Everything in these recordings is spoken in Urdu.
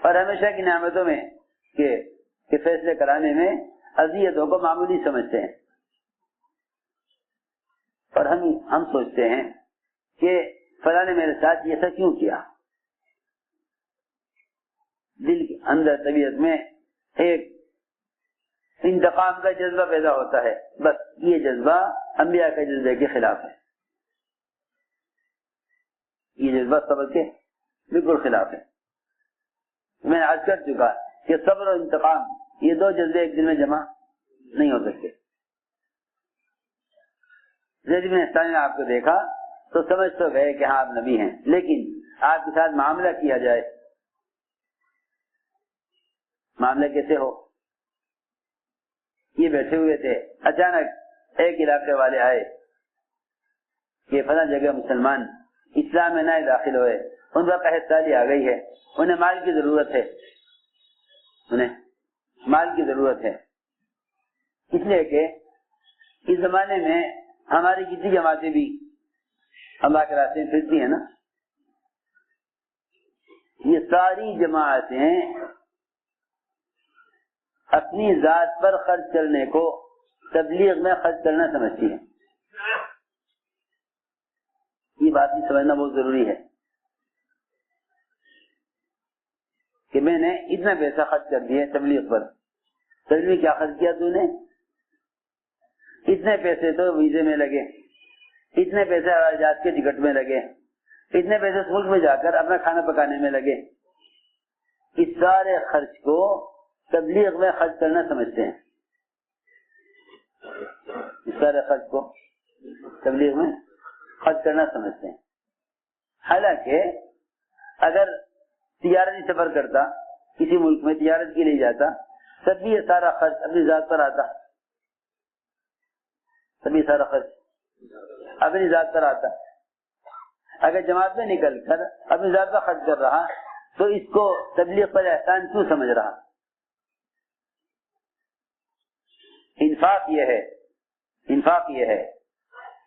اور ہمیشہ کی نعمتوں میں کہ فیصلے کرانے میں اذیتوں کو معمولی سمجھتے ہیں، اور ہم سوچتے ہیں کہ فلاں نے میرے ساتھ ایسا کیوں کیا. دل کے اندر طبیعت میں ایک انتقام کا جذبہ پیدا ہوتا ہے، بس یہ جذبہ انبیاء کے جذبے کے خلاف ہے، یہ جذبہ صبر کے بالکل خلاف ہے. میں نے عرض کر چکا کہ صبر اور انتقام یہ دو جذبے ایک دن میں جمع نہیں ہو سکتے. زید بن ثابت نے آپ کو دیکھا تو سمجھ تو گئے کہ ہاں آپ نبی ہیں، لیکن آپ کے ساتھ معاملہ کیا جائے، معاملہ کیسے ہو؟ یہ بیٹھے ہوئے تھے، اچانک ایک علاقے والے آئے کہ فلاں جگہ مسلمان اسلام میں نئے داخل ہوئے، ان پر قحط سالی آ گئی ہے، انہیں مال کی ضرورت ہے، انہیں مال کی ضرورت ہے. اس لیے کہ اس زمانے میں ہماری کتنی جماعتیں بھی اللہ کے راستے میں پھرتی ہیں نا، یہ ساری جماعتیں اپنی ذات پر خرچ کرنے کو تبلیغ میں خرچ کرنا سمجھتی ہیں. یہ بات بھی سمجھنا بہت ضروری ہے کہ میں نے اتنا پیسہ خرچ کر دیا تبلیغ پر. تبلیغ کیا خرچ کیا تو نے؟ اتنے پیسے تو ویزے میں لگے، اتنے پیسے ہوائی جہاز کے ٹکٹ میں لگے، اتنے پیسے ملک میں جا کر اپنا کھانا پکانے میں لگے. اس سارے خرچ کو تبلیغ میں خرچ کرنا سمجھتے ہیں، اس سارے خرچ کو تبلیغ میں خرچ کرنا سمجھتے ہیں. حالانکہ اگر تجارتی سفر کرتا، کسی ملک میں تجارت کے لیے جاتا، تب بھی یہ سارا خرچ اپنی ذات پر آتا، تب یہ سارا خرچ اپنی ذات پر آتا. اگر جماعت میں نکل کر اپنی ذات پر خرچ کر رہا تو اس کو تبلیغ پر احسان کیوں سمجھ رہا؟ انفاق یہ ہے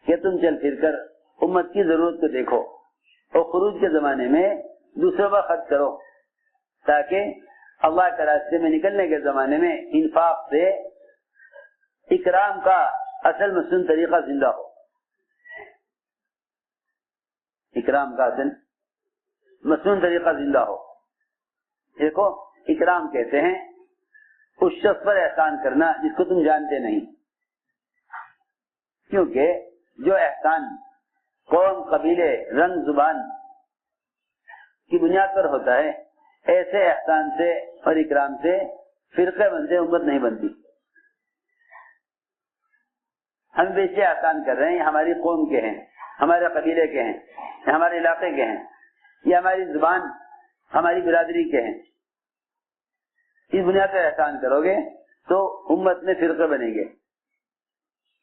کہ تم چل پھر کر امت کی ضرورت کو دیکھو اور خروج کے زمانے میں دوسروں پر خرچ کرو، تاکہ اللہ کے راستے میں نکلنے کے زمانے میں انفاق سے اکرام کا اصل مصنون طریقہ زندہ ہو. اکرام کا اصل مصنون طریقہ زندہ ہو. دیکھو، اکرام کہتے ہیں اس شخص پر احسان کرنا جس کو تم جانتے نہیں، کیونکہ جو احسان قوم، قبیلے، رنگ، زبان کی بنیاد پر ہوتا ہے، ایسے احسان سے اور اکرام سے فرقے بنتے، امت نہیں بنتی. ہم ویسے احسان کر رہے ہیں، ہماری قوم کے ہیں، ہمارے قبیلے کے ہیں، ہمارے علاقے کے ہیں، یا ہماری زبان، ہماری برادری کے ہیں. اس بنیاد پر احسان کرو گے تو امت میں فرقے بنیں گے.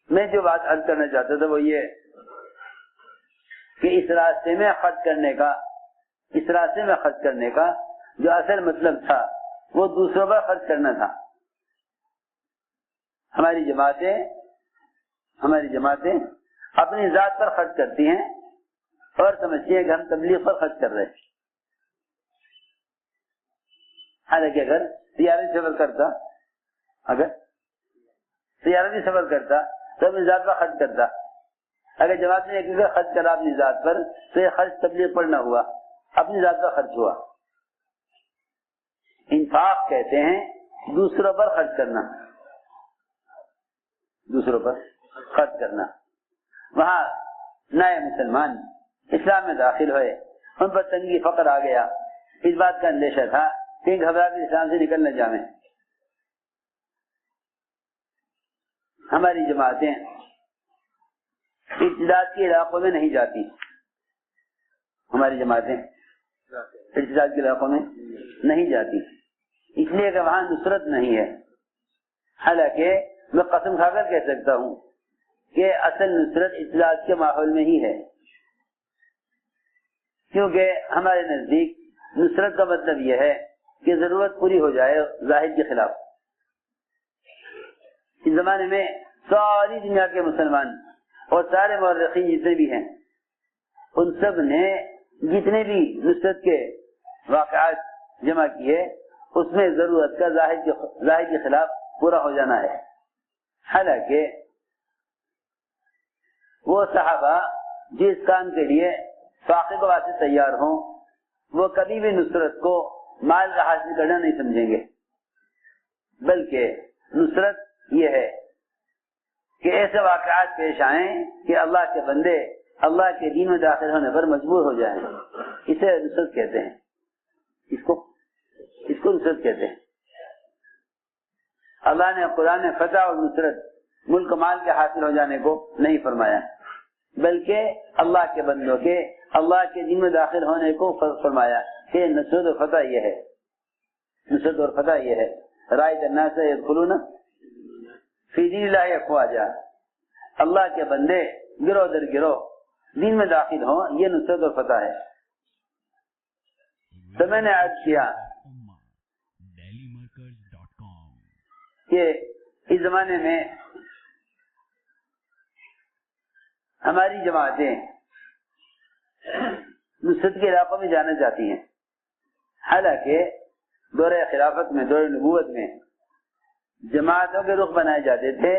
میں جو بات عرض کرنا چاہتا تھا وہ یہ کہ اس راستے میں خرچ کرنے کا جو اصل مطلب تھا وہ دوسروں پر خرچ کرنا تھا. ہماری جماعتیں اپنی ذات پر خرچ کرتی ہیں اور سمجھتی ہیں کہ ہم تبلیغ پر خرچ کر رہے ہیں. حالانکہ اگر تجارتی سفر کرتا تو اپنی ذات پر خرچ کرتا. اگر جماعت نے ایک خرچ کرا اپنی ذات پر تو یہ خرچ تبلیغ پر نہ ہوا، اپنی ذات پر خرچ ہوا. انفاق کہتے ہیں دوسروں پر خرچ کرنا. وہاں نئے مسلمان اسلام میں داخل ہوئے، ان پر تنگی فقر آ گیا، اس بات کا اندیشہ تھا کہ گھبرا کر اسلام سے نکل نہ جائیں. ہماری جماعتیں ارتداد کے علاقوں میں نہیں جاتی، اس لیے کہ وہاں نصرت نہیں ہے. حالانکہ میں قسم کھا کر کہہ سکتا ہوں کہ اصل نصرت ارتداد کے ماحول میں ہی ہے، کیونکہ ہمارے نزدیک نصرت کا مطلب یہ ہے کہ ضرورت پوری ہو جائے ظاہر کے خلاف. اس زمانے میں ساری دنیا کے مسلمان اور سارے مورخین جتنے بھی ہیں، ان سب نے جتنے بھی نصرت کے واقعات جمع کیے اس میں ضرورت کا ظاہر کے خلاف پورا ہو جانا ہے. حالانکہ وہ صحابہ جس کام کے لیے فاقے واسطے تیار ہوں وہ کبھی بھی نصرت کو مال کا حاصل کرنا نہیں سمجھیں گے، بلکہ نصرت یہ ہے کہ ایسے واقعات پیش آئیں کہ اللہ کے بندے اللہ کے دین میں داخل ہونے پر مجبور ہو جائیں. اسے نصرت کہتے ہیں. اس کو نصرت کہتے ہیں. اللہ نے قرآن میں فتح اور نصرت ملک و مال کے حاصل ہو جانے کو نہیں فرمایا، بلکہ اللہ کے بندوں کے اللہ کے دین میں داخل ہونے کو فرمایا کہ نصرت اور فتح یہ ہے. نصرت اور فتح یہ ہے. رأیت الناس يدخلون فی دین اللہ افواجا. اللہ کے بندے گروہ در گروہ دین میں داخل ہوں، یہ نصرت اور فتح ہے. تو میں نے عرض کیا کہ اس زمانے میں ہماری جماعتیں نصرت کے علاقوں میں جانا چاہتی ہیں، حالانکہ دور خلافت میں، دور نبوت میں جماعتوں کے رخ بنائے جاتے تھے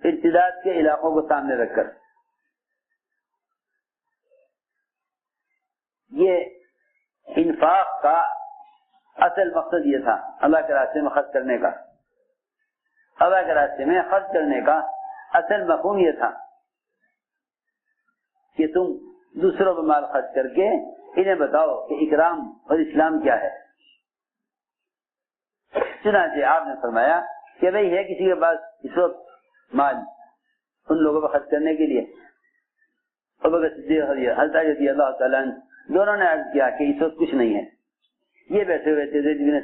ارتداد کے علاقوں کو سامنے رکھ کر. یہ انفاق کا اصل مقصد یہ تھا، اللہ کے راستے میں خرچ کرنے کا. اللہ کے راستے میں خرچ کرنے کا اصل مفہوم یہ تھا کہ تم دوسروں پر مال خرچ کر کے انہیں بتاؤ کہ اکرام اور اسلام کیا ہے. چنانچہ آپ نے فرمایا کہ بھئی ہے کسی کے پاس اس وقت مال ان لوگوں پر خرچ کرنے کے لیے؟ ابوبکر صدیق حضرت رضی اللہ تعالیٰ عنہ دونوں نے عرض کیا کہ اس وقت کچھ نہیں ہے. یہ بیٹھے ہوئے تھے زید بن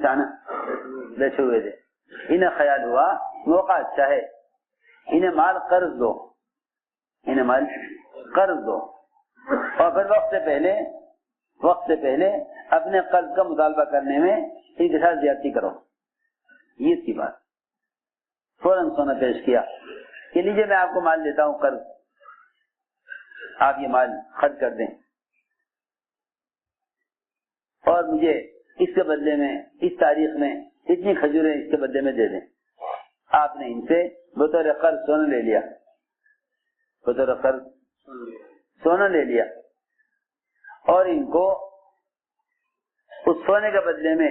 ثانہ بیٹھے ہوئے تھے. انہیں خیال ہوا موقع اچھا ہے، انہیں مال قرض دو، انہیں مال قرض دو، اور پھر وقت سے پہلے اپنے قرض کا مطالبہ کرنے میں ان کے ساتھ زیادتی کرو. یہ اس کی بات. فوراً سونا پیش کیا کہ لیجیے میں آپ کو مال دیتا ہوں قرض، آپ یہ مال خرچ کر دیں اور مجھے اس کے بدلے میں اس تاریخ میں اتنی کھجوریں اس کے بدلے میں دے دیں. آپ نے ان سے بطور قرض سونا لے لیا، بطور قرض سونا لے لیا اور ان کو اس سونے کے بدلے میں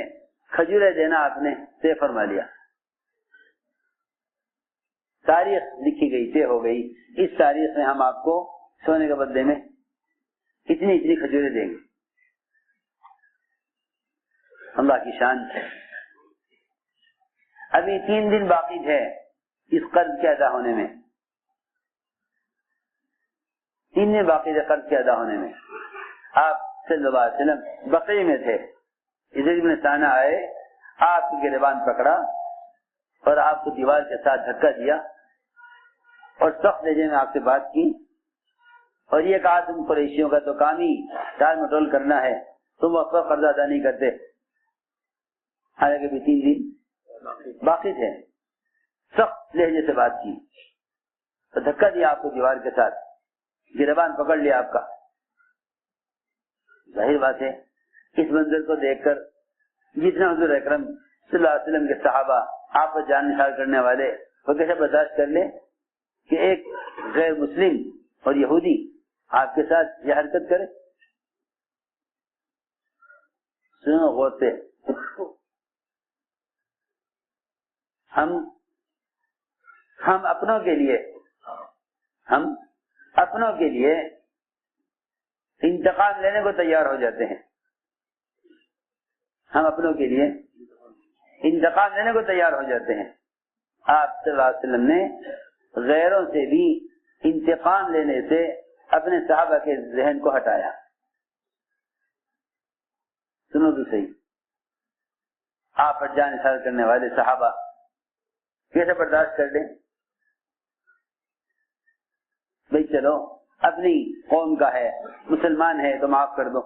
کھجوریں دینا آپ نے طے فرما لیا. تاریخ لکھی گئی، طے ہو گئی، اس تاریخ میں ہم آپ کو سونے کے بدلے میں اتنی کھجوریں دیں گے. اللہ کی شان. ابھی 3 دن باقی تھے اس قرض کے ادا ہونے میں، 3 دن باقی تھے قرض کے ادا ہونے میں. آپ صلی اللہ علیہ وسلم بقیع میں تھے. زید بن ثانہ آئے، آپ کی گریبان پکڑا اور آپ کو دیوار کے ساتھ دھکا دیا اور سخت لہجے میں آپ سے بات کی اور یہ کہا تم قریشیوں کا تو کام ہی ٹال مٹول کرنا ہے، تم وقت پر قرض ادا نہیں کرتے. حالانکہ بھی 3 دن باقی تھے. سخت لہجے سے بات کی تو دھکا دیا آپ کو دیوار کے ساتھ، گریبان پکڑ لیا آپ کا. ظاہر بات ہے اس منظر کو دیکھ کر جتنا حضور اکرم صلی اللہ علیہ وسلم کے صحابہ آپ پر جان نثار کرنے والے وہ کیسے برداشت کر لیں کہ ایک غیر مسلم اور یہودی آپ کے ساتھ یہ حرکت کرے. سنو غور سے. ہم اپنوں کے لیے انتقام لینے کو تیار ہو جاتے ہیں. ہم اپنوں کے لیے انتقام لینے کو تیار ہو جاتے ہیں. آپ صلی اللہ علیہ وسلم نے غیروں سے بھی انتقام لینے سے اپنے صحابہ کے ذہن کو ہٹایا. سنو تو صحیح. آپ پر جان نثار کرنے والے صحابہ کیسے برداشت کر لیں؟ بھئی چلو اپنی قوم کا ہے، مسلمان ہے تو معاف کر دو.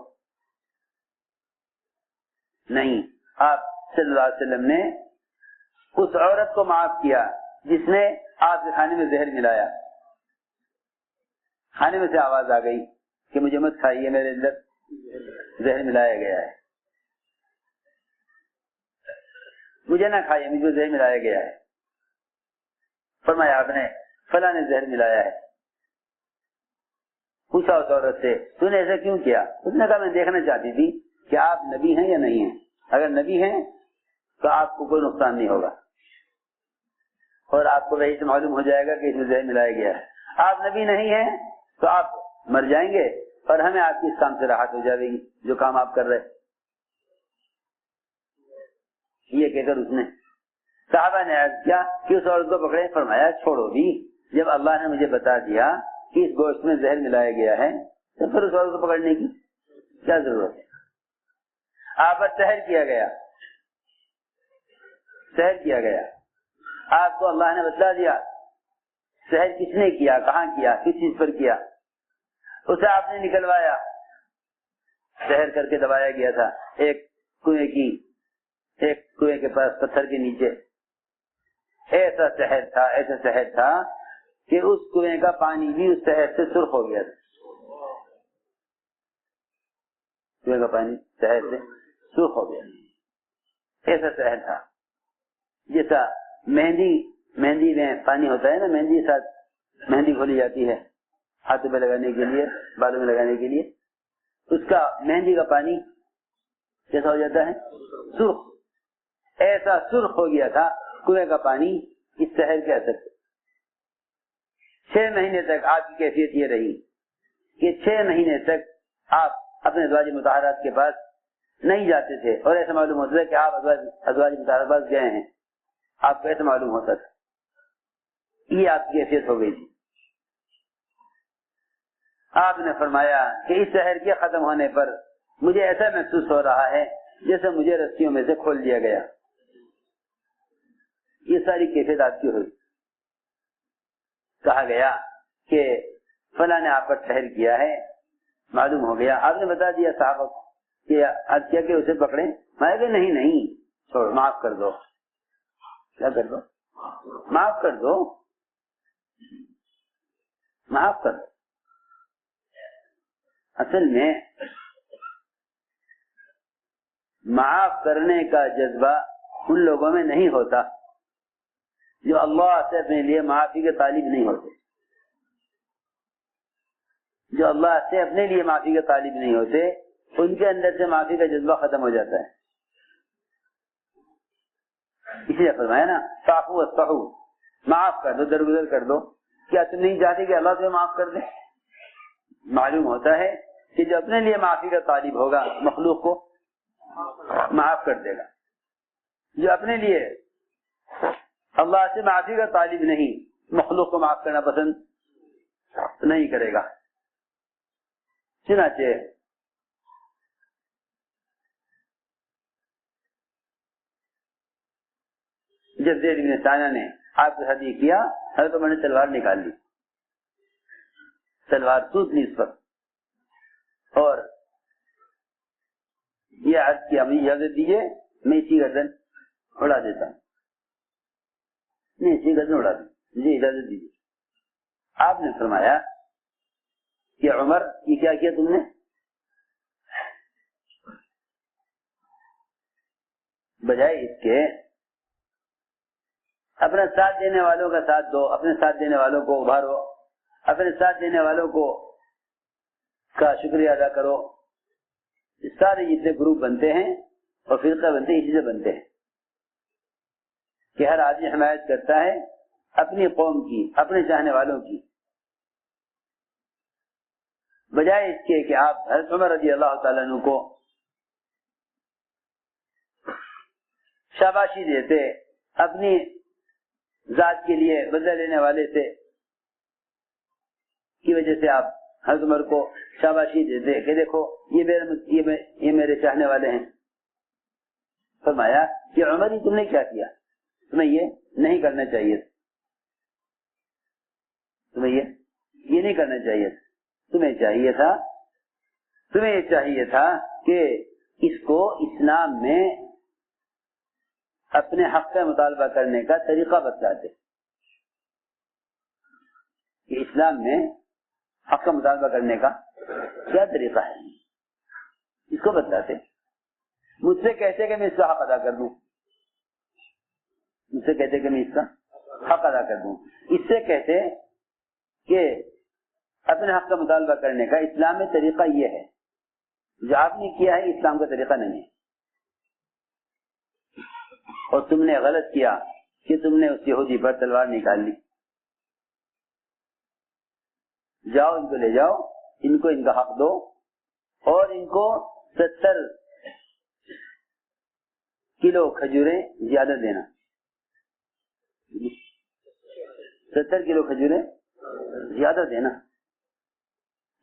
نہیں، آپ صلی اللہ علیہ وسلم نے اس عورت کو معاف کیا جس نے آپ کے کھانے میں زہر ملایا. کھانے میں سے آواز آ گئی کہ مجھے مت کھائیے، میرے اندر زہر ملایا گیا ہے، مجھے نہ کھائیے، مجھے زہر ملایا گیا ہے۔ فرمایا آپ نے فلاں نے زہر ملایا ہے۔ پوچھا اس عورت سے تو نے ایسا کیوں کیا؟ اس نے کہا میں دیکھنا چاہتی تھی کہ آپ نبی ہیں یا نہیں ہیں، اگر نبی ہیں تو آپ کو کوئی نقصان نہیں ہوگا اور آپ کو وہی سے معلوم ہو جائے گا کہ اس میں زہر ملایا گیا ہے، آپ نبی نہیں ہیں تو آپ مر جائیں گے اور ہمیں آپ کی اس کام سے راحت ہو جائے گی جو کام آپ کر رہے۔ یہ کہہ کر اس نے صحابہ نے عرض کیا کہ اس عورت کو پکڑے، فرمایا چھوڑو بھی، جب اللہ نے مجھے بتا دیا کہ اس گوشت میں زہر ملایا گیا ہے تو پھر اس عورت کو پکڑنے کی کیا ضرورت ہے؟ آپ پر سحر کیا گیا، سحر کیا گیا، آپ کو اللہ نے بتلا دیا سحر کس نے کیا، کہاں کیا، کس چیز پر کیا، اسے آپ نے نکلوایا، سحر کر کے دبایا گیا تھا ایک کنویں کے پاس پتھر کے نیچے، ایسا سحر تھا، ایسا سحر تھا کہ اس کنویں کا پانی بھی اس سحر سے سرخ ہو گیا تھا، کنویں کا پانی سحر سے سرخ ہو گیا، ایسا سحر تھا۔ جیسا مہندی میں پانی ہوتا ہے نا، مہندی کے ساتھ مہندی کھولی جاتی ہے ہاتھوں پہ لگانے کے لیے، بالوں میں لگانے کے لیے، اس کا مہندی کا پانی کیسا ہو جاتا ہے؟ سرخ، ایسا سرخ ہو گیا تھا کنویں کا پانی اس سحر کے اثر سے۔ 6 مہینے تک آپ کی کیفیت یہ رہی کہ 6 مہینے تک آپ اپنے ازواج مطہرات کے پاس نہیں جاتے تھے اور ایسا معلوم ہوتا تھا کہ آپ ازواج مطہرات کے پاس گئے ہیں، آپ کو ایسا معلوم ہوتا تھا، یہ آپ کی کیفیت ہو گئی تھی۔ آپ نے فرمایا کہ اس سحر کے ختم ہونے پر مجھے ایسا محسوس ہو رہا ہے جیسے مجھے رسیوں میں سے کھول دیا گیا، یہ ساری کیفیت آپ کی ہوئی۔ کہا گیا کہ فلاں نے آپ پر سحر کیا ہے، معلوم ہو گیا، آپ نے بتا دیا صحابہ کو کہ آج کیا کہ اسے پکڑیں، میں کہ نہیں چھوڑ، معاف کر دو، کیا کر دو؟ معاف کر دو، معاف کر دو۔ اصل میں معاف کرنے کا جذبہ ان لوگوں میں نہیں ہوتا جو اللہ سے اپنے لیے معافی کے طالب نہیں ہوتے، جو اللہ سے اپنے لیے معافی کے طالب نہیں ہوتے ان کے اندر سے معافی کا جذبہ ختم ہو جاتا ہے۔ اسی لیے فرمایا نا فاعفوا واصفحوا، معاف کر دو، درگزر کر دو۔ کیا تم نہیں چاہتے کہ اللہ تمہیں معاف کر دے؟ معلوم ہوتا ہے کہ جو اپنے لیے معافی کا طالب ہوگا مخلوق کو معاف کر دے گا، جو اپنے لیے اللہ سے معافی کا طالب نہیں مخلوق کو معاف کرنا پسند نہیں کرے گا۔ چنانچہ جب زید بن ثانیہ نے آپ کو ہدیہ کیا، حضرت عمر نے تلوار نکال لی، تلوار سوت لی اس پر اور یہ عرض کیا مجھے اجازت دیجیے میں اسی گردن اڑا دیتا ہوں، نہیں اسی گردن اڑا دوں، مجھے اجازت دیجیے۔ آپ نے فرمایا کہ عمر یہ کیا کیا تم نے؟ بجائے اس کے اپنا ساتھ دینے والوں کا ساتھ دو، اپنے ساتھ دینے والوں کو ابھارو، اپنے ساتھ دینے والوں کو کا شکریہ ادا کرو۔ سارے جتنے گروپ بنتے ہیں اور فرقہ بنتے ہیں اسی سے بنتے ہیں کہ ہر آدمی حمایت کرتا ہے اپنی قوم کی، اپنے چاہنے والوں کی، بجائے اس کے کہ آپ حضرت عمر رضی اللہ تعالیٰ عنہ کو شاباشی دیتے، اپنی ذات کے لیے بدلہ لینے والے سے کی وجہ سے آپ حضرت عمر کو شاباشی دیتے کہ دیکھو یہ میرے چاہنے والے ہیں۔ فرمایا کہ عمر ہی تم نے کیا کیا، تمہیں یہ نہیں کرنا چاہیے، تمہیں یہ نہیں کرنا چاہیے، تمہیں یہ چاہیے تھا کہ اس کو اسلام میں اپنے حق کا مطالبہ کرنے کا طریقہ بتلاتے کہ اسلام میں حق کا مطالبہ کرنے کا کیا طریقہ ہے۔ اس کو بتلاتے. مجھ سے کہتے کہ میں اس کا حق ادا کر دوں, مجھ سے کہتے کہ میں اس کا حق ادا کر دوں. اس سے کہتے کہ اپنے حق کا مطالبہ کرنے کا اسلام میں طریقہ یہ ہے, جو آپ نے کیا ہے اسلام کا طریقہ نہیں ہے, اور تم نے غلط کیا کہ تم نے اس یہودی پر تلوار نکال لی. جاؤ ان کو لے جاؤ, ان کو ان کا حق دو, اور ان کو 70 کلو کھجوریں زیادہ دینا. 70 کلو کھجوریں زیادہ دینا.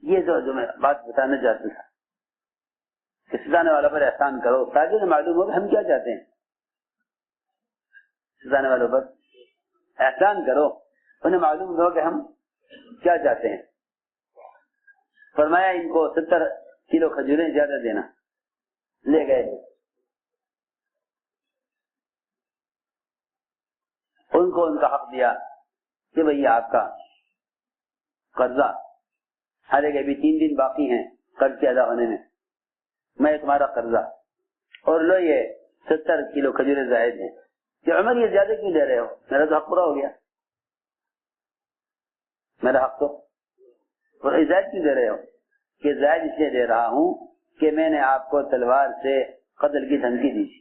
یہ جو میں بات بتانا چاہتا تھا کہ ستانے والا پر احسان کرو تاکہ انہیں معلوم ہو کہ ہم کیا چاہتے ہیں. ستانے والوں پر احسان کرو, انہیں معلوم ہو کہ ہم کیا چاہتے ہیں. فرمایا ان کو 70 کلو کھجوریں زیادہ دینا. لے گئے, ان کو ان کا حق دیا کہ بھئی آپ کا قرضہ حالانکہ ابھی 3 دن باقی ہیں قرض کے ادا ہونے میں تمہارا قرضہ, اور لو یہ 70 کلو کھجوریں زائد ہیں. کہ عمر یہ زیادہ کیوں دے رہے ہو, میرا تو حق پورا ہو گیا, میرا حق تو, اور زائد کیوں دے رہے ہو؟ کہ زائد اس لیے دے رہا ہوں کہ میں نے آپ کو تلوار سے قتل کی دھمکی دی تھی.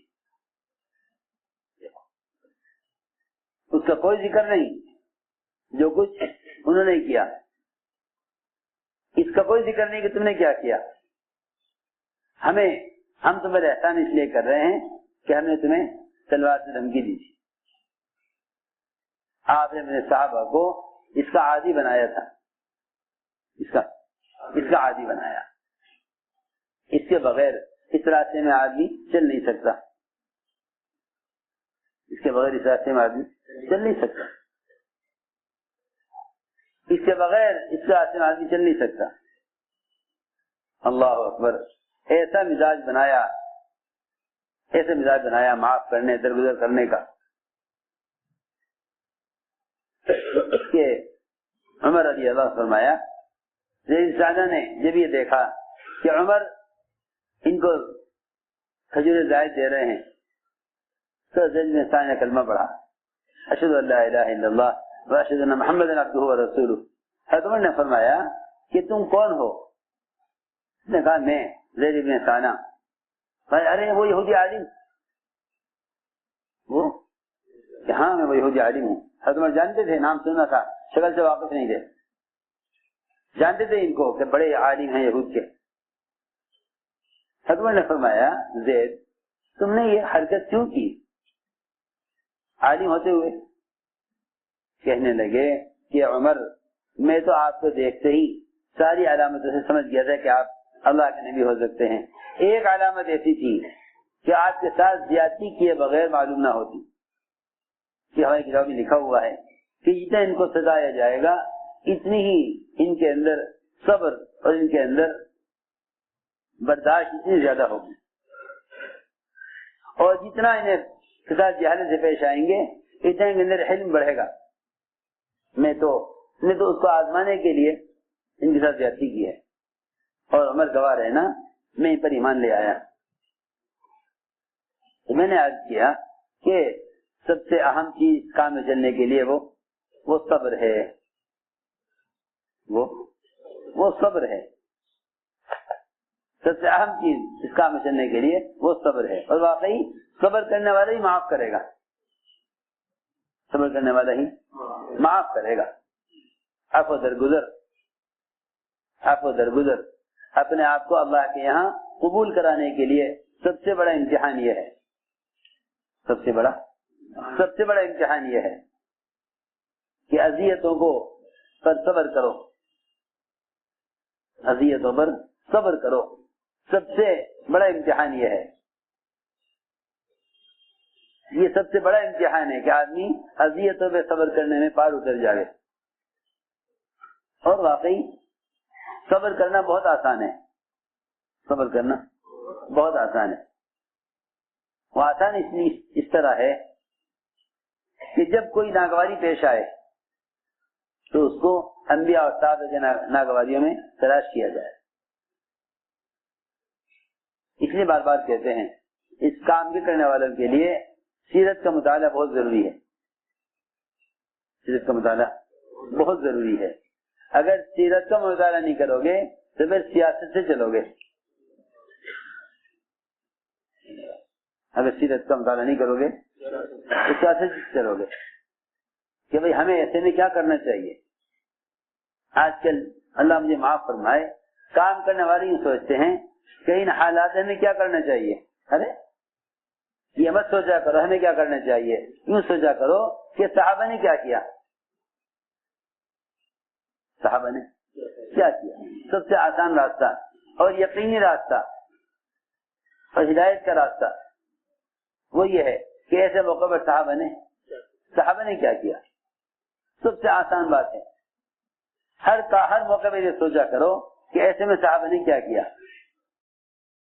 اس کا کوئی ذکر نہیں, جو کچھ انہوں نے کیا اس کا کوئی ذکر نہیں کہ تم نے کیا کیا. ہم تمہیں احسان اس لیے کر رہے ہیں کہ ہم نے تمہیں تلوار سے دھمکی دی تھی. آپ نے میرے صحابہ کو اس کا عادی بنایا تھا, اس کا عادی بنایا. اس کے بغیر اس راستے میں آدمی چل نہیں سکتا, اس کے بغیر اس راستے میں آدمی چل نہیں سکتا, اس کے بغیر اس راستے میں آدمی چل نہیں سکتا. اللہ اکبر. ایسا مزاج بنایا معاف کرنے درگزر کرنے کا کہ عمر رضی اللہ فرمایا زیادہ نے جب یہ دیکھا کہ عمر ان کو کھجوریں زائد دے رہے ہیں تو زید بن ثابت نے کلمہ پڑھا, اشہد ان لا الہ الا اللہ و اشہد ان محمد عبدہ و رسولہ. حضرت عمر نے فرمایا کہ تم کون ہو؟ اس نے کہا میں زید بن ثابت. ارے وہ یہودی عالم, وہ کہ ہاں میں وہ یہودی عالم ہوں. حضرت عمر جانتے تھے, نام سنا تھا, شکل سے واقف نہیں تھے, جانتے تھے ان کو کہ بڑے عالم ہیں یہود کے. حضرت عمر نے فرمایا زید تم نے یہ حرکت کیوں کی عالم ہوتے ہوئے؟ کہنے لگے کہ عمر میں تو آپ کو دیکھتے ہی ساری علامتوں سے سمجھ گیا تھا کہ آپ اللہ کے نبی ہو سکتے ہیں. ایک علامت ایسی تھی کہ آپ کے ساتھ زیادتی کیے بغیر معلوم نہ ہوتی, کہ ہماری کتاب میں لکھا ہوا ہے کہ جتنا ان کو سزایا جائے گا اتنی ہی ان کے اندر صبر اور ان کے اندر برداشت اتنی زیادہ ہوگی, اور جتنا انہیں کے ساتھ جہالت سے پیش آئیں گے اتنا ان کے اندر علم بڑھے گا. میں تو اس کو آزمانے کے لیے ان کے ساتھ زیادتی کی ہے, اور عمر گواہ رہنا میں ان پر ایمان لے آیا. تو میں نے عرض کیا کہ سب سے اہم چیز کام میں چلنے کے لیے وہ صبر ہے, وہ صبر ہے. سب سے اہم چیز اس کام میں چلنے کے لیے وہ صبر ہے, اور واقعی صبر کرنے والا ہی معاف کرے گا, صبر کرنے والا ہی معاف کرے گا. عفو درگزر اپنے آپ کو اللہ کے یہاں قبول کرانے کے لیے سب سے بڑا امتحان یہ ہے, سب سے بڑا امتحان یہ ہے کہ اذیتوں پر صبر کرو, اذیتوں پر صبر کرو. سب سے بڑا امتحان یہ ہے, یہ سب سے بڑا امتحان ہے کہ آدمی اذیتوں پہ صبر کرنے میں پار اتر جائے. اور واقعی صبر کرنا بہت آسان ہے, صبر کرنا بہت آسان ہے. وہ آسان اس طرح ہے کہ جب کوئی ناگواری پیش آئے تو اس کو انبیاء اور صحابہ کے ناگواریوں میں تلاش کیا جائے. اس لیے بار بار کہتے ہیں اس کام کے کرنے والوں کے لیے سیرت کا مطالعہ بہت ضروری ہے. سیرت کا مطالعہ بہت ضروری ہے. اگر سیرت کا مطالعہ نہیں کرو گے تو پھر سیاست سے چلو گے. اگر سیرت کا مطالعہ نہیں کرو گے تو سیاست سے چلو گے کہ بھئی ہمیں ایسے میں کیا کرنا چاہیے. آج کل اللہ مجھے معاف فرمائے کام کرنے والے یہ سوچتے ہیں کہ ان حالات میں کیا کرنا چاہیے. ارے یہ مت سوچا کرو ہمیں کیا کرنا چاہیے، یوں سوچا کرو کہ صحابہ نے کیا کیا. صحابہ نے کیا کیا. سب سے آسان راستہ اور یقینی راستہ اور ہدایت کا راستہ وہ یہ ہے کہ ایسے موقع پر صحابہ نے کیا کیا. سب سے آسان بات ہے. ہر موقع پہ یہ سوچا کرو کہ ایسے میں صحابہ نے کیا کیا.